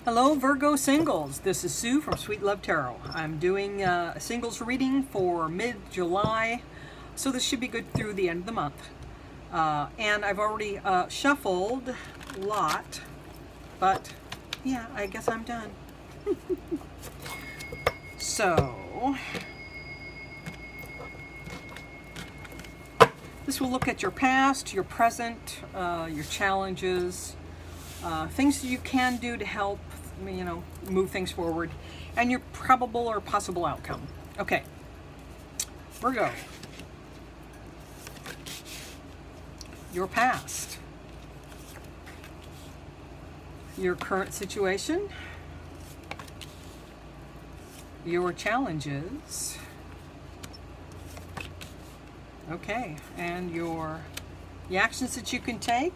Hello Virgo singles, this is Sue from Sweet Love Tarot. I'm doing a singles reading for mid-July, so this should be good through the end of the month. And I've already shuffled a lot, but yeah, I guess I'm done. So, this will look at your past, your present, your challenges, things that you can do to help, move things forward, and your probable or possible outcome. Okay, Virgo. Your past. Your current situation. Your challenges. Okay, and the actions that you can take.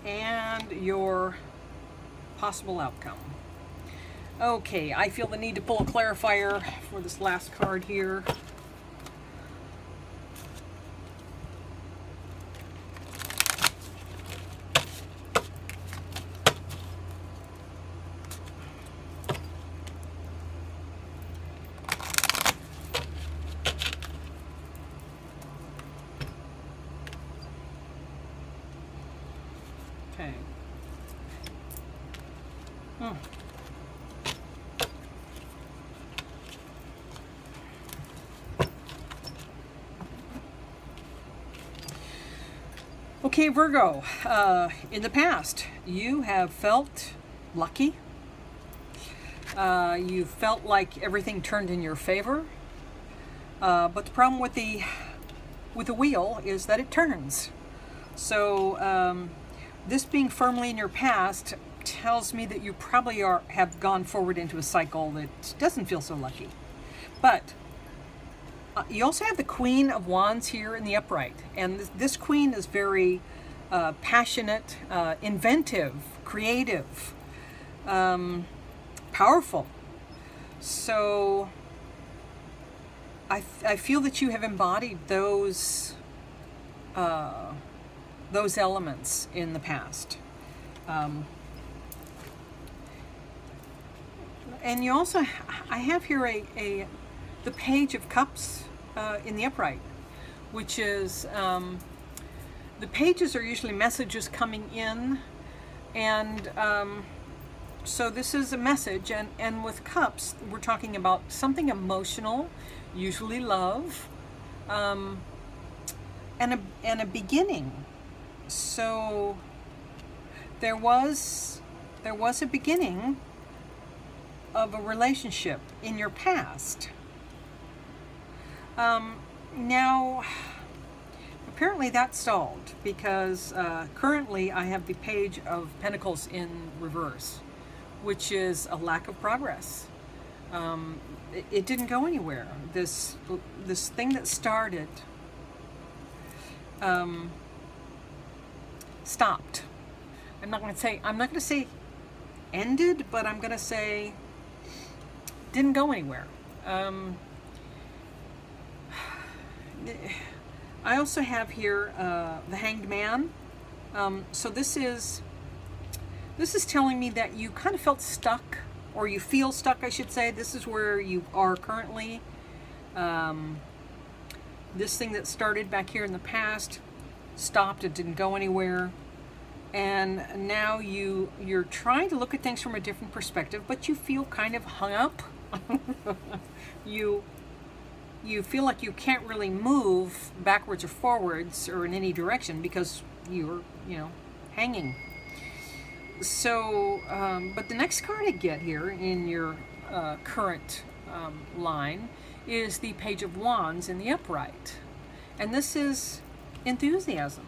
And your possible outcome. Okay, I feel the need to pull a clarifier for this last card here. Okay. Okay, Virgo, in the past, you have felt lucky. You felt like everything turned in your favor. But the problem with the wheel is that it turns. So, this being firmly in your past tells me that you probably have gone forward into a cycle that doesn't feel so lucky. But you also have the Queen of Wands here in the upright. And this Queen is very passionate, inventive, creative, powerful. So I feel that you have embodied those elements in the past. And you also, I have here the Page of Cups in the upright, which is, the pages are usually messages coming in, and so this is a message, and with cups, we're talking about something emotional, usually love, and a beginning. So there was a beginning of a relationship in your past. Now, apparently that stalled because currently I have the Page of Pentacles in reverse, which is a lack of progress. It didn't go anywhere. This thing that started stopped. I'm not going to say ended, but I'm going to say didn't go anywhere. I also have here the Hanged Man. So this is telling me that you kind of felt stuck, or you feel stuck, I should say. This is where you are currently. This thing that started back here in the past stopped. It didn't go anywhere. And now you're trying to look at things from a different perspective, but you feel kind of hung up. You feel like you can't really move backwards or forwards or in any direction because you're, hanging. So, but the next card I get here in your current line is the Page of Wands in the upright. And this is enthusiasm.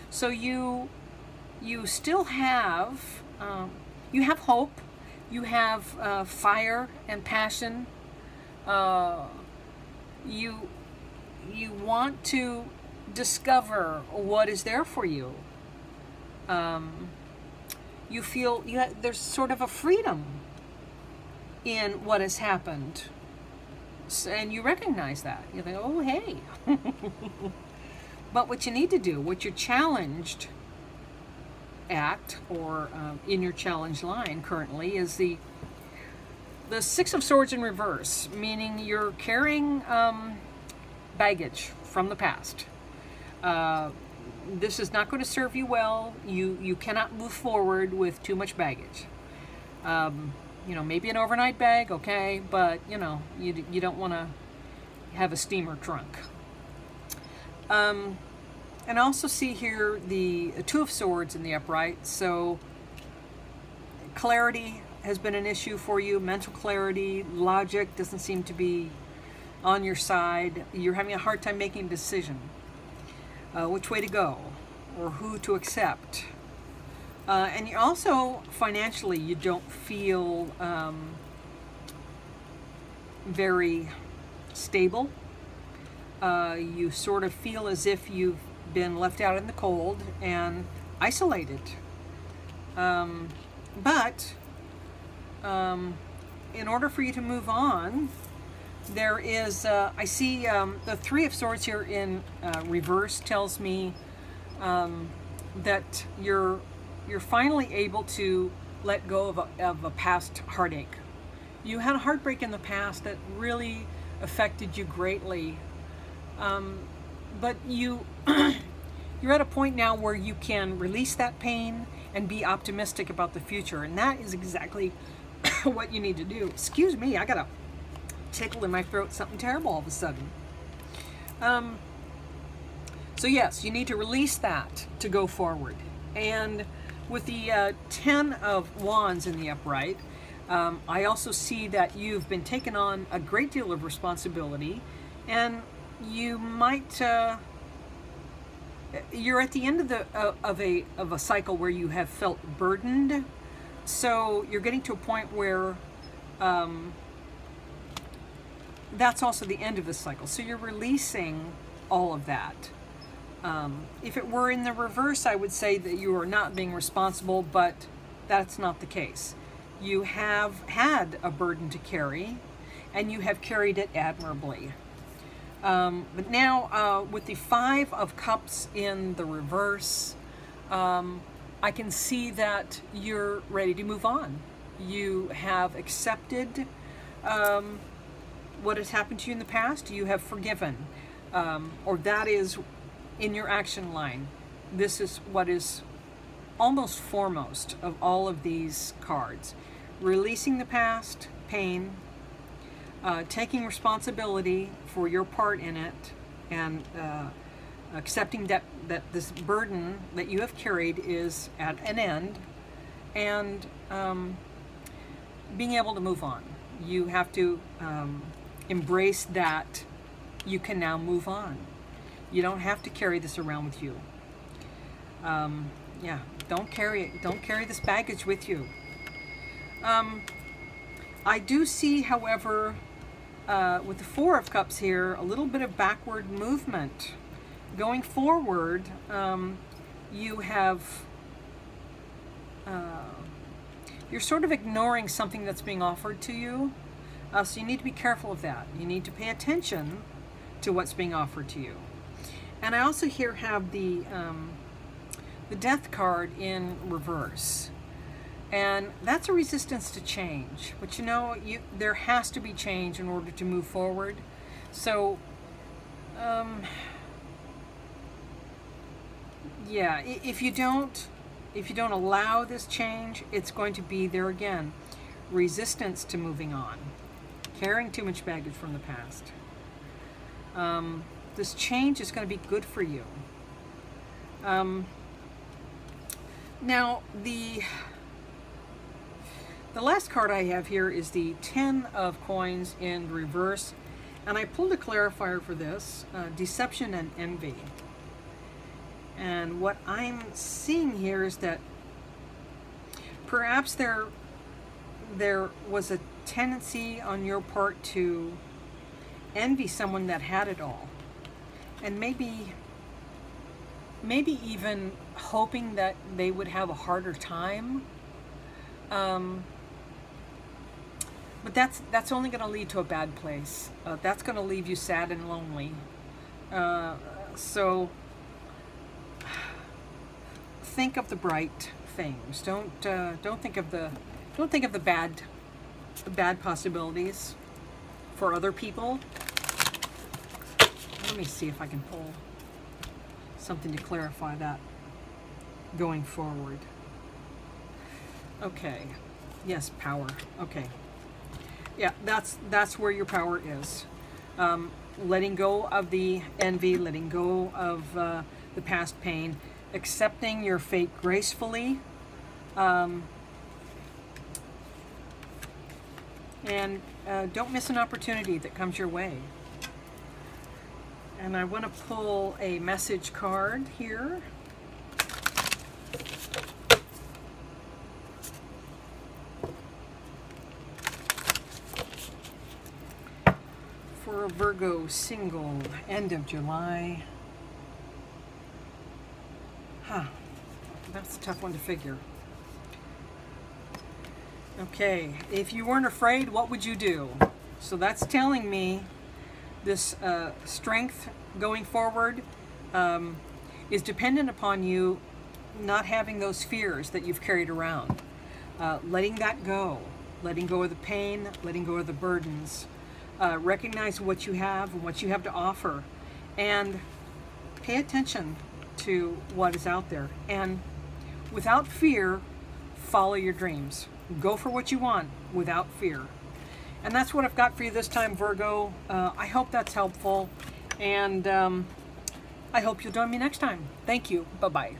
So you still have, you have hope, you have fire and passion, you want to discover what is there for you. You feel there's sort of a freedom in what has happened, and you recognize that. You think, oh, hey. But what you need to do, what you're challenged at, or in your challenge line currently, is the Six of Swords in reverse, meaning you're carrying baggage from the past. This is not going to serve you well. You cannot move forward with too much baggage. You know, maybe an overnight bag, okay, but you know, you don't want to have a steamer trunk. And I also see here the Two of Swords in the upright, so clarity has been an issue for you, mental clarity, logic doesn't seem to be on your side. You're having a hard time making a decision, which way to go or who to accept. And you also, financially, you don't feel very stable. You sort of feel as if you've been left out in the cold and isolated. But in order for you to move on, there is, I see the Three of Swords here in reverse tells me that you're finally able to let go of a past heartache. You had a heartbreak in the past that really affected you greatly. But you're at a point now where you can release that pain and be optimistic about the future. And that is exactly what you need to do. Excuse me, I got a tickle in my throat, something terrible all of a sudden. So yes, you need to release that to go forward. And with the Ten of Wands in the upright, I also see that you've been taking on a great deal of responsibility, and you might you're at the end of a cycle where you have felt burdened, so you're getting to a point where that's also the end of the cycle, so you're releasing all of that. If it were in the reverse, I would say that you are not being responsible, but that's not the case. You have had a burden to carry, and you have carried it admirably. But now, with the Five of Cups in the reverse, I can see that you're ready to move on. You have accepted what has happened to you in the past. You have forgiven, or that is in your action line. This is what is almost foremost of all of these cards. Releasing the past pain, taking responsibility for your part in it, and accepting that this burden that you have carried is at an end, and being able to move on. You have to embrace that you can now move on. You don't have to carry this around with you. Yeah, don't carry it. Don't carry this baggage with you. I do see, however, with the Four of Cups here, a little bit of backward movement. Going forward, you have, you're sort of ignoring something that's being offered to you. So you need to be careful of that. You need to pay attention to what's being offered to you. And I also here have the Death card in reverse. And that's a resistance to change. But you know, there has to be change in order to move forward. So, yeah, if you don't allow this change, it's going to be there again. Resistance to moving on. Carrying too much baggage from the past. This change is going to be good for you. Now, the last card I have here is the Ten of Coins in reverse. And I pulled a clarifier for this, deception and envy. And what I'm seeing here is that perhaps there was a tendency on your part to envy someone that had it all. And maybe even hoping that they would have a harder time. But that's only going to lead to a bad place. That's going to leave you sad and lonely. So think of the bright things. Don't think of the bad possibilities for other people. Let me see if I can pull something to clarify that going forward. Okay. Yes, power. Okay. Yeah, that's where your power is. Letting go of the envy, letting go of the past pain, accepting your fate gracefully, and don't miss an opportunity that comes your way. And I want to pull a message card here. For a Virgo single, end of July. That's a tough one to figure. Okay, if you weren't afraid, what would you do? So that's telling me this strength going forward is dependent upon you not having those fears that you've carried around. Letting that go. Letting go of the pain, letting go of the burdens. Recognize what you have and what you have to offer, and pay attention to what is out there. And without fear, follow your dreams. Go for what you want without fear. And that's what I've got for you this time, Virgo. I hope that's helpful, and I hope you'll join me next time. Thank you. Bye-bye.